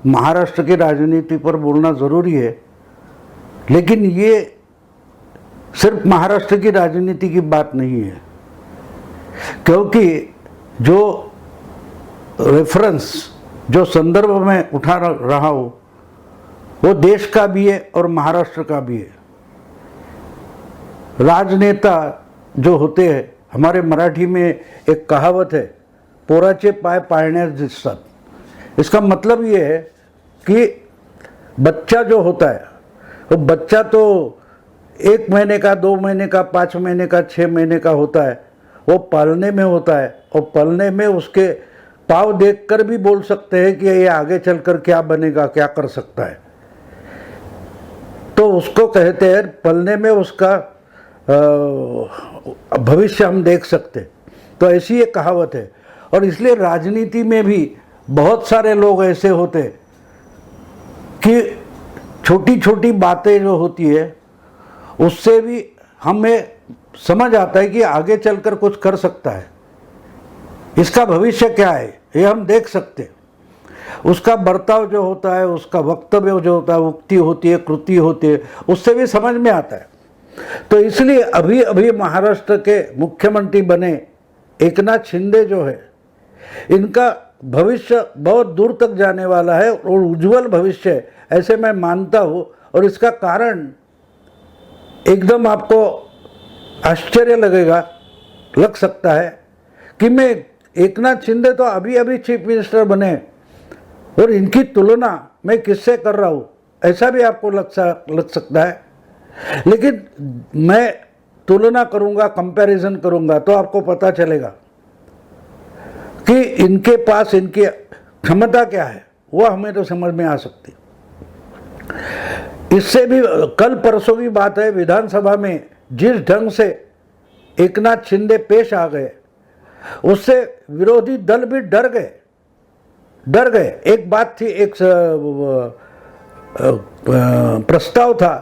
महाराष्ट्र की राजनीति पर बोलना ज़रूरी है, लेकिन ये सिर्फ महाराष्ट्र की राजनीति की बात नहीं है, क्योंकि जो रेफरेंस, जो संदर्भ में उठा रहा हूँ वो देश का भी है और महाराष्ट्र का भी है। राजनेता जो होते हैं, हमारे मराठी में एक कहावत है, पोराचे पाय पाळण्यास दिसतात। इसका मतलब ये है कि बच्चा जो होता है वो बच्चा तो 1 महीने का, 2 महीने का, 5 महीने का, 6 महीने का होता है, वो पलने में होता है और पलने में उसके पाँव देखकर भी बोल सकते हैं कि ये आगे चलकर क्या बनेगा, क्या कर सकता है। तो उसको कहते हैं पलने में उसका भविष्य हम देख सकते। तो ऐसी एक कहावत है। और इसलिए राजनीति में भी बहुत सारे लोग ऐसे होते कि छोटी छोटी बातें जो होती है उससे भी हमें समझ आता है कि आगे चलकर कुछ कर सकता है, इसका भविष्य क्या है ये हम देख सकते हैं। उसका बर्ताव जो होता है, उसका वक्तव्य जो होता है, उक्ति होती है, कृति होती है, उससे भी समझ में आता है। तो इसलिए अभी अभी महाराष्ट्र के मुख्यमंत्री बने एकनाथ शिंदे जो है, इनका भविष्य बहुत दूर तक जाने वाला है और उज्जवल भविष्य है, ऐसे मैं मानता हूँ। और इसका कारण एकदम आपको आश्चर्य लग सकता है कि मैं एकनाथ शिंदे तो अभी अभी चीफ मिनिस्टर बने और इनकी तुलना मैं किससे कर रहा हूँ, ऐसा भी आपको लग सकता है। लेकिन मैं तुलना करूँगा, कंपैरिजन करूँगा तो आपको पता चलेगा कि इनके पास इनकी क्षमता क्या है, वो हमें तो समझ में आ सकती। इससे भी कल परसों की बात है, विधानसभा में जिस ढंग से एकनाथ शिंदे पेश आ गए उससे विरोधी दल भी डर गए। एक बात थी, एक प्रस्ताव था,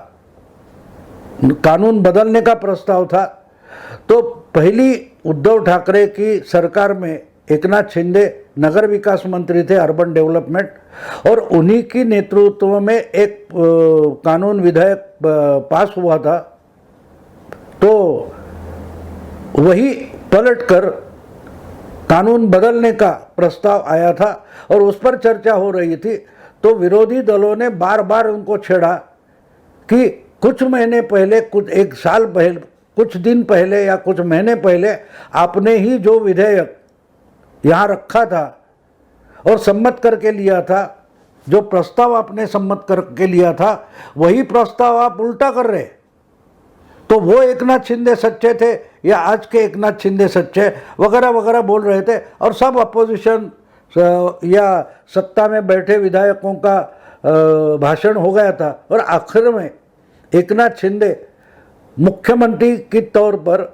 कानून बदलने का प्रस्ताव था। तो पहली उद्धव ठाकरे की सरकार में एकनाथ शिंदे नगर विकास मंत्री थे, अर्बन डेवलपमेंट, और उन्हीं की नेतृत्व में एक कानून विधेयक पास हुआ था। तो वही पलटकर कानून बदलने का प्रस्ताव आया था और उस पर चर्चा हो रही थी। तो विरोधी दलों ने बार बार उनको छेड़ा कि कुछ महीने पहले, एक साल पहले, कुछ दिन पहले या कुछ महीने पहले आपने ही जो विधेयक यहाँ रखा था और सम्मत करके लिया था, जो प्रस्ताव आपने सम्मत करके लिया था, वही प्रस्ताव आप उल्टा कर रहे। तो वो एकनाथ शिंदे सच्चे थे या आज के एकनाथ शिंदे सच्चे, वगैरह वगैरह बोल रहे थे। और सब अपोजिशन या सत्ता में बैठे विधायकों का भाषण हो गया था और आखिर में एकनाथ शिंदे मुख्यमंत्री के तौर पर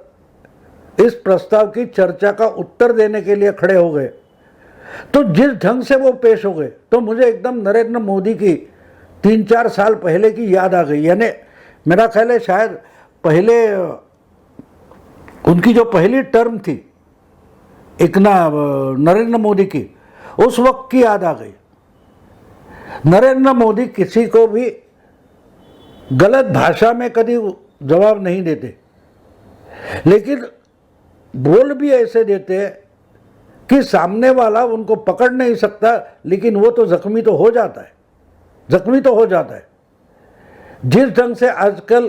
इस प्रस्ताव की चर्चा का उत्तर देने के लिए खड़े हो गए। तो जिस ढंग से वो पेश हो गए तो मुझे एकदम नरेंद्र मोदी की 3-4 साल पहले की याद आ गई। यानी मेरा ख्याल है शायद पहले उनकी जो पहली टर्म थी नरेंद्र मोदी की, उस वक्त की याद आ गई। नरेंद्र मोदी किसी को भी गलत भाषा में कभी जवाब नहीं देते, लेकिन बोल भी ऐसे देते हैं कि सामने वाला उनको पकड़ नहीं सकता, लेकिन वो तो जख्मी तो हो जाता है। जिस ढंग से आजकल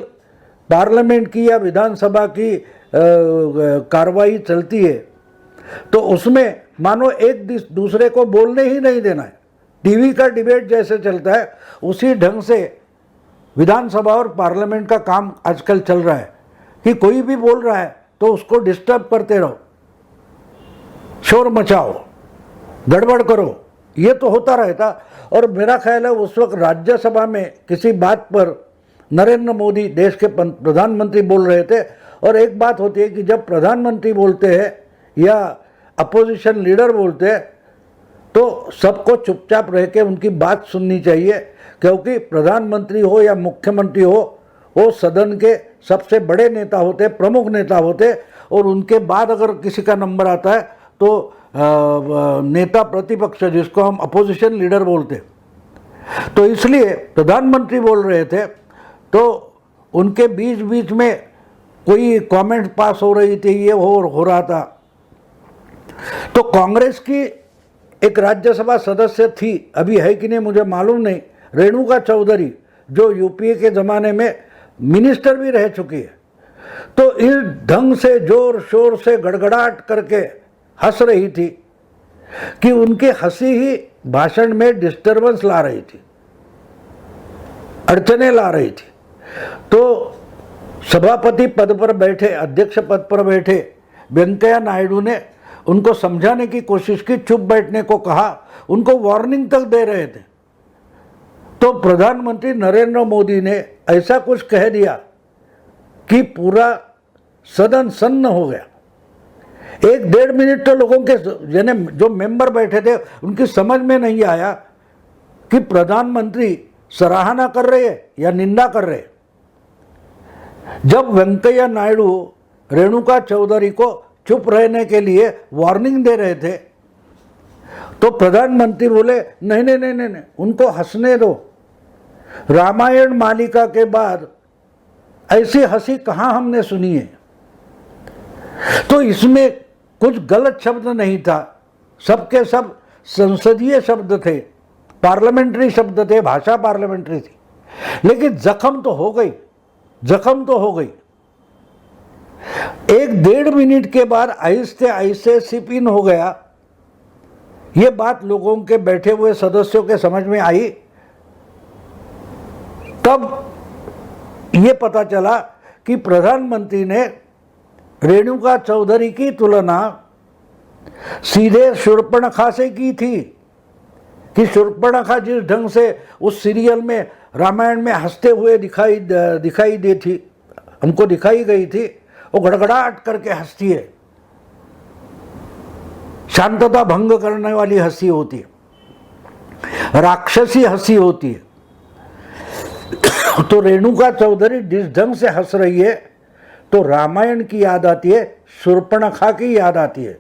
पार्लियामेंट की या विधानसभा की कार्रवाई चलती है, तो उसमें मानो एक दूसरे को बोलने ही नहीं देना है। टीवी का डिबेट जैसे चलता है उसी ढंग से विधानसभा और पार्लियामेंट का काम आजकल चल रहा है कि कोई भी बोल रहा है तो उसको डिस्टर्ब करते रहो, शोर मचाओ, गड़बड़ करो, ये तो होता रहता। और मेरा ख्याल है उस वक्त राज्यसभा में किसी बात पर नरेंद्र मोदी देश के प्रधानमंत्री बोल रहे थे, और एक बात होती है कि जब प्रधानमंत्री बोलते हैं या अपोजिशन लीडर बोलते हैं तो सबको चुपचाप रह के उनकी बात सुननी चाहिए, क्योंकि प्रधानमंत्री हो या मुख्यमंत्री हो, वो सदन के सबसे बड़े नेता होते, प्रमुख नेता होते, और उनके बाद अगर किसी का नंबर आता है तो नेता प्रतिपक्ष, जिसको हम अपोजिशन लीडर बोलते, तो इसलिए प्रधानमंत्री बोल रहे थे तो उनके बीच बीच में कोई कमेंट पास हो रही थी, ये हो रहा था। तो कांग्रेस की एक राज्यसभा सदस्य थी, अभी है कि नहीं मुझे मालूम नहीं, रेणुका चौधरी, जो यूपीए के ज़माने में मिनिस्टर भी रह चुकी है, तो इस ढंग से जोर शोर से गड़गड़ाहट करके हंस रही थी कि उनकी हंसी ही भाषण में डिस्टरबेंस ला रही थी, अड़चने ला रही थी। तो सभापति पद पर बैठे, अध्यक्ष पद पर बैठे वेंकैया नायडू ने उनको समझाने की कोशिश की, चुप बैठने को कहा, उनको वार्निंग तक दे रहे थे। तो प्रधानमंत्री नरेंद्र मोदी ने ऐसा कुछ कह दिया कि पूरा सदन सन्न हो गया। 1-1.5 मिनट तो लोगों के, यानी जो मेंबर बैठे थे, उनकी समझ में नहीं आया कि प्रधानमंत्री सराहना कर रहे हैं या निंदा कर रहे हैं। जब वेंकैया नायडू रेणुका चौधरी को चुप रहने के लिए वार्निंग दे रहे थे, तो प्रधानमंत्री बोले नहीं नहीं नहीं नहीं, उनको हंसने दो। रामायण मालिका के बाद ऐसी हंसी कहाँ हमने सुनी है। तो इसमें कुछ गलत शब्द नहीं था, सबके सब संसदीय शब्द थे, पार्लियामेंट्री शब्द थे, भाषा पार्लियामेंट्री थी, लेकिन जख्म तो हो गई, जख्म तो हो गई। 1-1.5 मिनट के बाद आहिस्ते आहिस्ते सिप इन हो गया। ये बात लोगों के बैठे हुए सदस्यों के समझ में आई। तब ये पता चला कि प्रधानमंत्री ने रेणुका चौधरी की तुलना सीधे शूर्पणखा से की थी कि शूर्पणखा जिस ढंग से उस सीरियल में रामायण में हंसते हुए दिखाई दी थी, हमको दिखाई गई थी, वो गड़गड़ाहट करके हंसती है, शांतता भंग करने वाली हंसी होती है, राक्षसी हंसी होती है। तो रेणुका चौधरी जिस ढंग से हंस रही है तो रामायण की याद आती है, शूर्पणखा की याद आती है।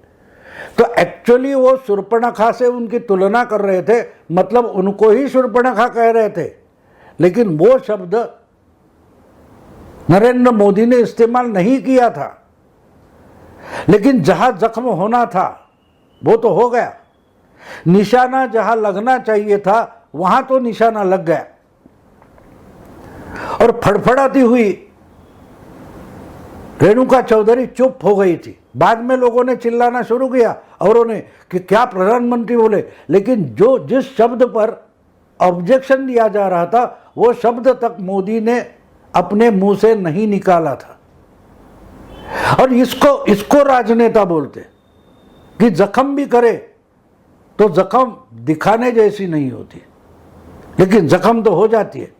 तो एक्चुअली वो शूर्पणखा से उनकी तुलना कर रहे थे, मतलब उनको ही शूर्पणखा कह रहे थे, लेकिन वो शब्द नरेंद्र मोदी ने इस्तेमाल नहीं किया था। लेकिन जहां जख्म होना था वो तो हो गया, निशाना जहां लगना चाहिए था वहां तो निशाना लग गया। और फड़फड़ाती हुई रेणुका चौधरी चुप हो गई थी। बाद में लोगों ने चिल्लाना शुरू किया और उन्हें कि क्या प्रधानमंत्री बोले, लेकिन जिस शब्द पर ऑब्जेक्शन दिया जा रहा था वो शब्द तक मोदी ने अपने मुंह से नहीं निकाला था। और इसको राजनेता बोलते कि जख्म भी करे तो जख्म दिखाने जैसी नहीं होती, लेकिन जख्म तो हो जाती है,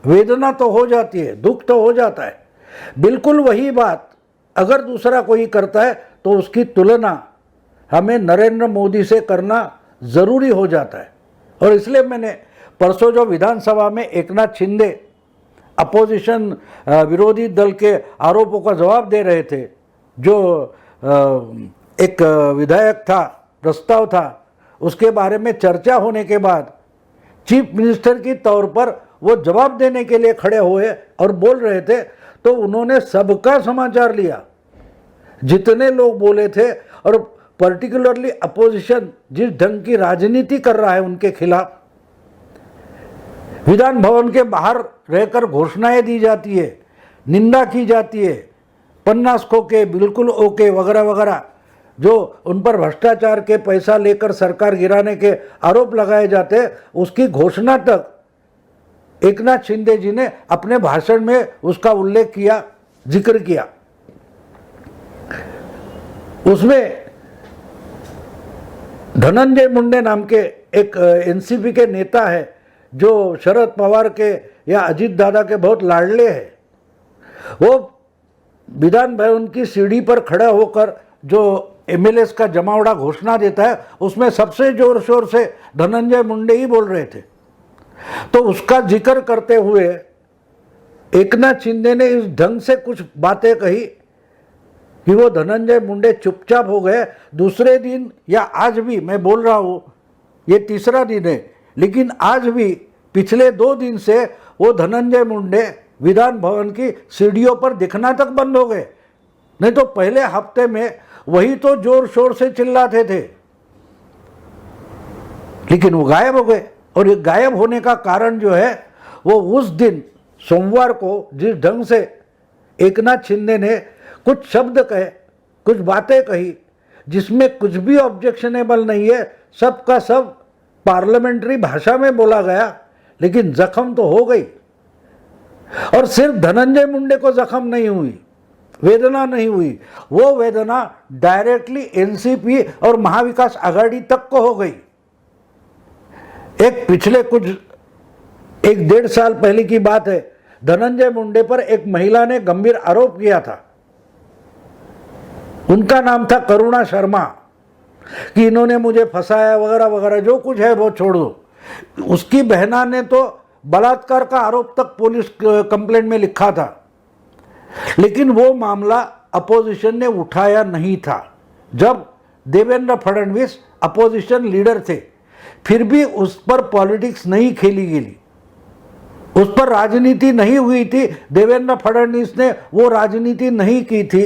वेदना तो हो जाती है, दुख तो हो जाता है। बिल्कुल वही बात अगर दूसरा कोई करता है तो उसकी तुलना हमें नरेंद्र मोदी से करना ज़रूरी हो जाता है। और इसलिए मैंने परसों जो विधानसभा में एकनाथ शिंदे अपोजिशन विरोधी दल के आरोपों का जवाब दे रहे थे, जो एक विधायक था, प्रस्ताव था, उसके बारे में चर्चा होने के बाद चीफ मिनिस्टर की तौर पर वो जवाब देने के लिए खड़े हुए और बोल रहे थे, तो उन्होंने सबका समाचार लिया, जितने लोग बोले थे। और पर्टिकुलरली अपोजिशन जिस ढंग की राजनीति कर रहा है उनके खिलाफ, विधान भवन के बाहर रहकर घोषणाएं दी जाती है, निंदा की जाती है, 50 खोके बिल्कुल ओके वगैरह वगैरह, जो उन पर भ्रष्टाचार के पैसा लेकर सरकार गिराने के आरोप लगाए जाते हैं, उसकी घोषणा तक एकनाथ शिंदे जी ने अपने भाषण में उसका उल्लेख किया, जिक्र किया। उसमें धनंजय मुंडे नाम के एक एनसीपी के नेता है जो शरद पवार के या अजीत दादा के बहुत लाडले हैं, वो विधान भवन की सीढ़ी पर खड़ा होकर जो एमएलएस का जमावड़ा घोषणा देता है, उसमें सबसे जोर शोर से धनंजय मुंडे ही बोल रहे थे। तो उसका जिक्र करते हुए एकनाथ शिंदे ने इस ढंग से कुछ बातें कही कि वो धनंजय मुंडे चुपचाप हो गए। दूसरे दिन या आज भी मैं बोल रहा हूँ, ये तीसरा दिन है, लेकिन आज भी पिछले 2 दिन से वो धनंजय मुंडे विधान भवन की सीढ़ियों पर दिखना तक बंद हो गए। नहीं तो पहले हफ्ते में वही तो जोर शोर से चिल्लाते थे, लेकिन वो गायब हो गए। और ये गायब होने का कारण जो है वो उस दिन सोमवार को जिस ढंग से एकनाथ शिंदे ने कुछ शब्द कहे, कुछ बातें कही जिसमें कुछ भी ऑब्जेक्शनेबल नहीं है, सब का सब पार्लियामेंट्री भाषा में बोला गया, लेकिन जख्म तो हो गई। और सिर्फ धनंजय मुंडे को जख्म नहीं हुई, वेदना नहीं हुई, वो वेदना डायरेक्टली एनसीपी और महाविकास आघाड़ी तक को हो गई। एक पिछले कुछ 1-1.5 साल पहले की बात है, धनंजय मुंडे पर एक महिला ने गंभीर आरोप किया था। उनका नाम था करुणा शर्मा, कि इन्होंने मुझे फंसाया वगैरह वगैरह, जो कुछ है वो छोड़ दो। उसकी बहना ने तो बलात्कार का आरोप तक पुलिस कंप्लेंट में लिखा था, लेकिन वो मामला अपोजिशन ने उठाया नहीं था। जब देवेंद्र फडणवीस अपोजिशन लीडर थे, फिर भी उस पर पॉलिटिक्स नहीं खेली गई, उस पर राजनीति नहीं हुई थी। देवेंद्र फडणवीस ने वो राजनीति नहीं की थी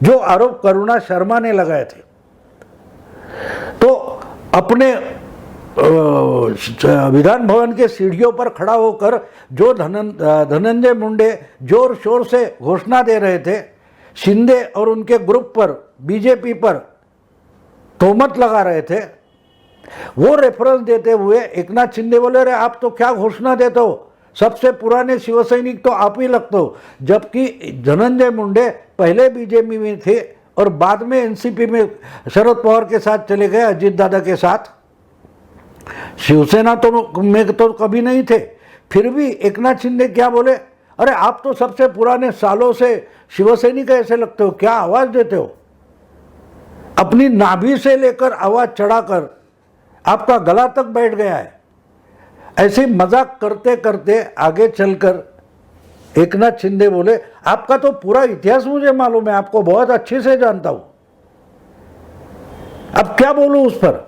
जो आरोप करुणा शर्मा ने लगाए थे। तो अपने विधान भवन के सीढ़ियों पर खड़ा होकर जो धनंजय मुंडे जोर शोर से घोषणा दे रहे थे, शिंदे और उनके ग्रुप पर, बीजेपी पर तोहमत लगा रहे थे, वो रेफरेंस देते हुए एकनाथ शिंदे बोले, अरे आप तो क्या घोषणा देते हो, सबसे पुराने शिवसैनिक तो आप ही लगते हो। जबकि धनंजय मुंडे पहले बीजेपी में थे और बाद में एनसीपी में शरद पवार के साथ चले गए, अजीत दादा के साथ। शिवसेना तो में तो कभी नहीं थे। फिर भी एकनाथ शिंदे क्या बोले, अरे आप तो सबसे पुराने सालों से शिवसैनिक ऐसे लगते हो, क्या आवाज देते हो। अपनी नाभि से लेकर आवाज चढ़ाकर आपका गला तक बैठ गया है। ऐसे मजाक करते करते आगे चलकर एकनाथ शिंदे बोले, आपका तो पूरा इतिहास मुझे मालूम है, आपको बहुत अच्छे से जानता हूं, अब क्या बोलूं उस पर।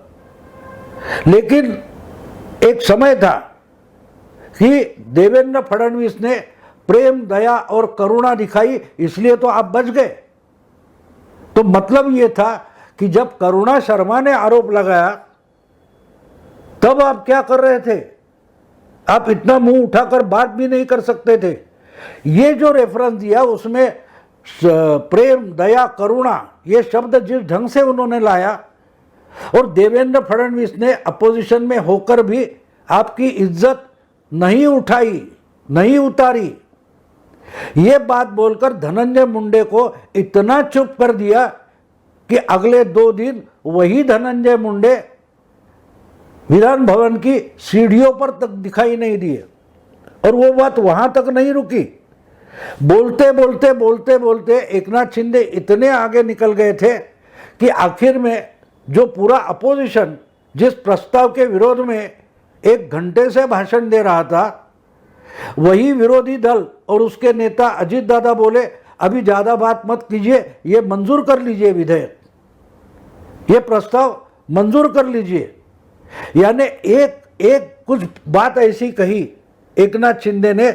लेकिन एक समय था कि देवेंद्र फडणवीस ने प्रेम, दया और करुणा दिखाई, इसलिए तो आप बच गए। तो मतलब यह था कि जब करुणा शर्मा ने आरोप लगाया तब आप क्या कर रहे थे, आप इतना मुंह उठाकर बात भी नहीं कर सकते थे। ये जो रेफरेंस दिया उसमें प्रेम, दया, करुणा ये शब्द जिस ढंग से उन्होंने लाया, और देवेंद्र फडणवीस ने अपोजिशन में होकर भी आपकी इज्जत नहीं उठाई, नहीं उतारी, ये बात बोलकर धनंजय मुंडे को इतना चुप कर दिया कि अगले 2 दिन वही धनंजय मुंडे विधान भवन की सीढ़ियों पर तक दिखाई नहीं दिए। और वो बात वहां तक नहीं रुकी, बोलते बोलते बोलते बोलते एकनाथ शिंदे इतने आगे निकल गए थे कि आखिर में जो पूरा अपोजिशन जिस प्रस्ताव के विरोध में 1 घंटे से भाषण दे रहा था, वही विरोधी दल और उसके नेता अजीत दादा बोले, अभी ज्यादा बात मत कीजिए, ये मंजूर कर लीजिए, विधेयक, ये प्रस्ताव मंजूर कर लीजिए। यानी एक कुछ बात ऐसी कही एकनाथ शिंदे ने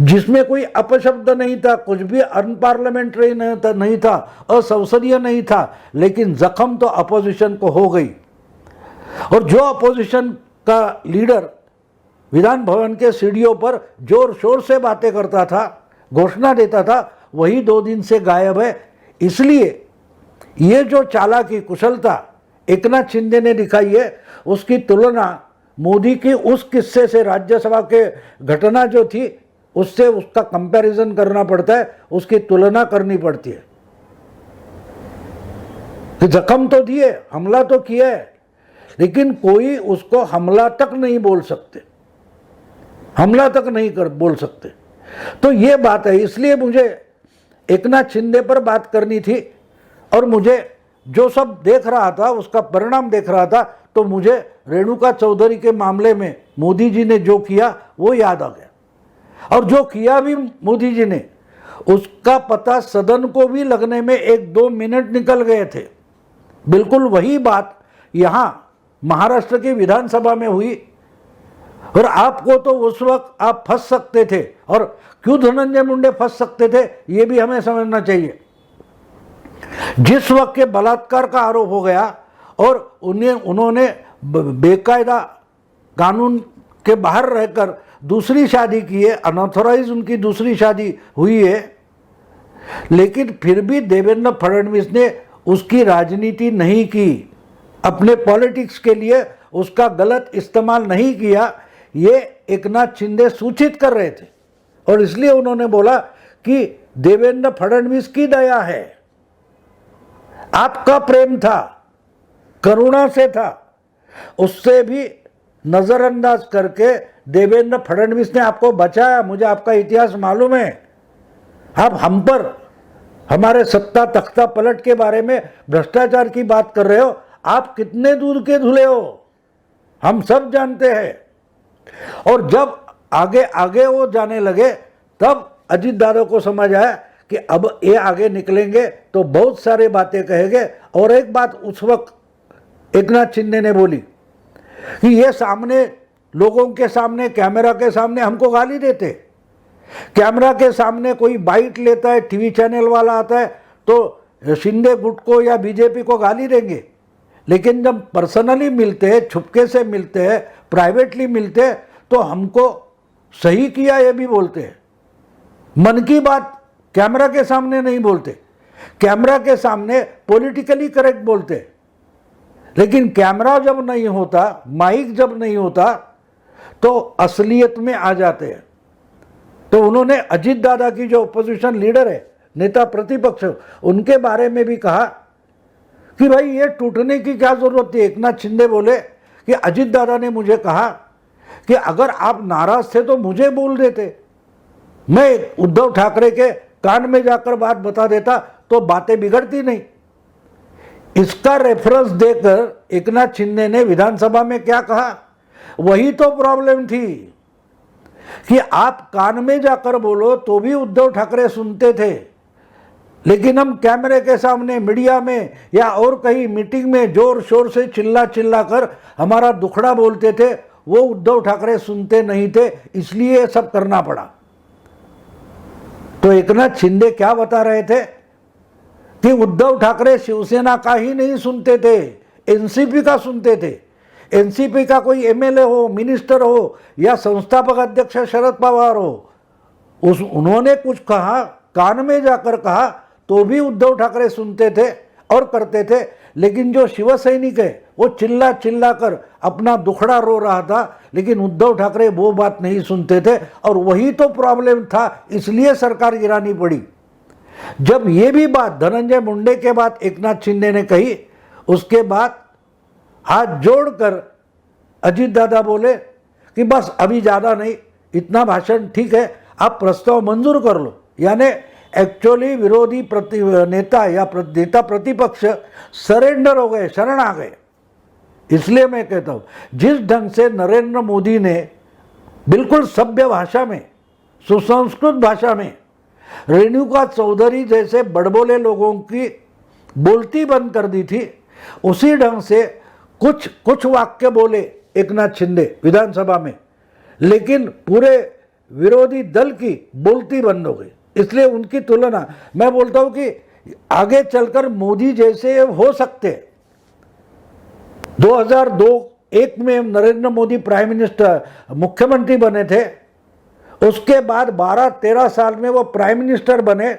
जिसमें कोई अपशब्द नहीं था, कुछ भी अनपार्लियामेंट्री नहीं था, असंसदीय नहीं था, लेकिन जख्म तो अपोजिशन को हो गई। और जो अपोजिशन का लीडर विधान भवन के सीढ़ियों पर जोर शोर से बातें करता था, घोषणा देता था, वही 2 दिन से गायब है। इसलिए ये जो चालाकी, कुशलता एकनाथ शिंदे ने दिखाई है, उसकी तुलना मोदी की उस किस्से से, राज्यसभा के घटना जो थी उससे उसका कंपैरिजन करना पड़ता है, उसकी तुलना करनी पड़ती है। कि जख्म तो दिए, हमला तो किया है, लेकिन कोई उसको हमला तक नहीं बोल सकते, हमला तक नहीं बोल सकते। तो ये बात है, इसलिए मुझे एकनाथ शिंदे पर बात करनी थी। और मुझे जो सब देख रहा था उसका परिणाम देख रहा था, तो मुझे रेणुका चौधरी के मामले में मोदी जी ने जो किया वो याद आ गया। और जो किया भी मोदी जी ने, उसका पता सदन को भी लगने में 1-2 मिनट निकल गए थे। बिल्कुल वही बात यहाँ महाराष्ट्र की विधानसभा में हुई। और आपको तो उस वक्त आप फंस सकते थे, और क्यों धनंजय मुंडे फंस सकते थे ये भी हमें समझना चाहिए। जिस वक्त के बलात्कार का आरोप हो गया और उन्होंने बेकायदा कानून के बाहर रहकर दूसरी शादी की है, अनऑथोराइज उनकी दूसरी शादी हुई है, लेकिन फिर भी देवेंद्र फडणवीस ने उसकी राजनीति नहीं की, अपने पॉलिटिक्स के लिए उसका गलत इस्तेमाल नहीं किया, ये एकनाथ शिंदे सूचित कर रहे थे। और इसलिए उन्होंने बोला कि देवेंद्र फडणवीस की दया है, आपका प्रेम था, करुणा से था, उससे भी नजरअंदाज करके देवेंद्र फडणवीस ने आपको बचाया। मुझे आपका इतिहास मालूम है, आप हम पर हमारे सत्ता तख्ता पलट के बारे में भ्रष्टाचार की बात कर रहे हो, आप कितने दूध के धुले हो हम सब जानते हैं। और जब आगे आगे वो जाने लगे तब अजीत दादा को समझ आया कि अब ये आगे निकलेंगे तो बहुत सारे बातें कहेंगे। और एक बात उस वक्त एकनाथ शिंदे ने बोली कि ये सामने लोगों के सामने, कैमरा के सामने हमको गाली देते, कैमरा के सामने कोई बाइट लेता है, टीवी चैनल वाला आता है तो शिंदे गुट को या बीजेपी को गाली देंगे, लेकिन जब पर्सनली मिलते हैं, छुपके से मिलते हैं, प्राइवेटली मिलते हैं तो हमको सही किया ये भी बोलते हैं। मन की बात कैमरा के सामने नहीं बोलते, कैमरा के सामने पॉलिटिकली करेक्ट बोलते, लेकिन कैमरा जब नहीं होता, माइक जब नहीं होता तो असलियत में आ जाते हैं। तो उन्होंने अजीत दादा की जो अपोजिशन लीडर है, नेता प्रतिपक्ष, उनके बारे में भी कहा कि भाई ये टूटने की क्या जरूरत थी। एकनाथ शिंदे बोले कि अजीत दादा ने मुझे कहा कि अगर आप नाराज थे तो मुझे बोल देते, मैं उद्धव ठाकरे के कान में जाकर बात बता देता तो बातें बिगड़ती नहीं। इसका रेफरेंस देकर एकनाथ शिंदे ने विधानसभा में क्या कहा, वही तो प्रॉब्लम थी कि आप कान में जाकर बोलो तो भी उद्धव ठाकरे सुनते थे, लेकिन हम कैमरे के सामने, मीडिया में या और कहीं मीटिंग में जोर शोर से चिल्ला चिल्ला कर हमारा दुखड़ा बोलते थे, वो उद्धव ठाकरे सुनते नहीं थे, इसलिए सब करना पड़ा। तो एकनाथ शिंदे क्या बता रहे थे कि उद्धव ठाकरे शिवसेना का ही नहीं सुनते थे, एनसीपी का सुनते थे। एनसीपी का कोई एमएलए हो, मिनिस्टर हो या संस्थापक अध्यक्ष शरद पवार हो, उन्होंने कुछ कहा, कान में जाकर कहा तो भी उद्धव ठाकरे सुनते थे और करते थे, लेकिन जो शिव सैनिक है वो चिल्ला चिल्ला कर अपना दुखड़ा रो रहा था, लेकिन उद्धव ठाकरे वो बात नहीं सुनते थे। और वही तो प्रॉब्लम था, इसलिए सरकार गिरानी पड़ी। जब ये भी बात धनंजय मुंडे के बाद एकनाथ शिंदे ने कही, उसके बाद हाथ जोड़कर अजीत दादा बोले कि बस अभी ज़्यादा नहीं, इतना भाषण ठीक है, आप प्रस्ताव मंजूर कर लो। यानी एक्चुअली विरोधी नेता या नेता प्रतिपक्ष सरेंडर हो गए, शरण आ गए। इसलिए मैं कहता हूँ, जिस ढंग से नरेंद्र मोदी ने बिल्कुल सभ्य भाषा में, सुसंस्कृत भाषा में रेणुका चौधरी जैसे बड़बोले लोगों की बोलती बंद कर दी थी, उसी ढंग से कुछ वाक्य बोले एकनाथ शिंदे विधानसभा में, लेकिन पूरे विरोधी दल की बोलती बंद हो गई। इसलिए उनकी तुलना मैं बोलता हूं कि आगे चलकर मोदी जैसे हो सकते। 2002-1 में नरेंद्र मोदी प्राइम मिनिस्टर, मुख्यमंत्री बने थे, उसके बाद 12-13 साल में वो प्राइम मिनिस्टर बने,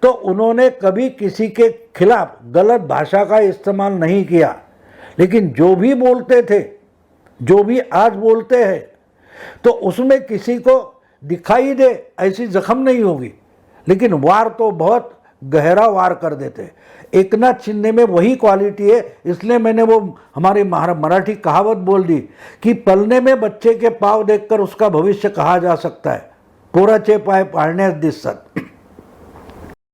तो उन्होंने कभी किसी के खिलाफ गलत भाषा का इस्तेमाल नहीं किया। लेकिन जो भी बोलते थे, जो भी आज बोलते हैं, तो उसमें किसी को दिखाई दे ऐसी जख्म नहीं होगी, लेकिन वार तो बहुत गहरा वार कर देते। एकनाथ शिंदे में वही क्वालिटी है, इसलिए मैंने वो हमारी मराठी कहावत बोल दी कि पलने में बच्चे के पाँव देखकर उसका भविष्य कहा जा सकता है, पोराचे पाय पाळण्यास दिसतात।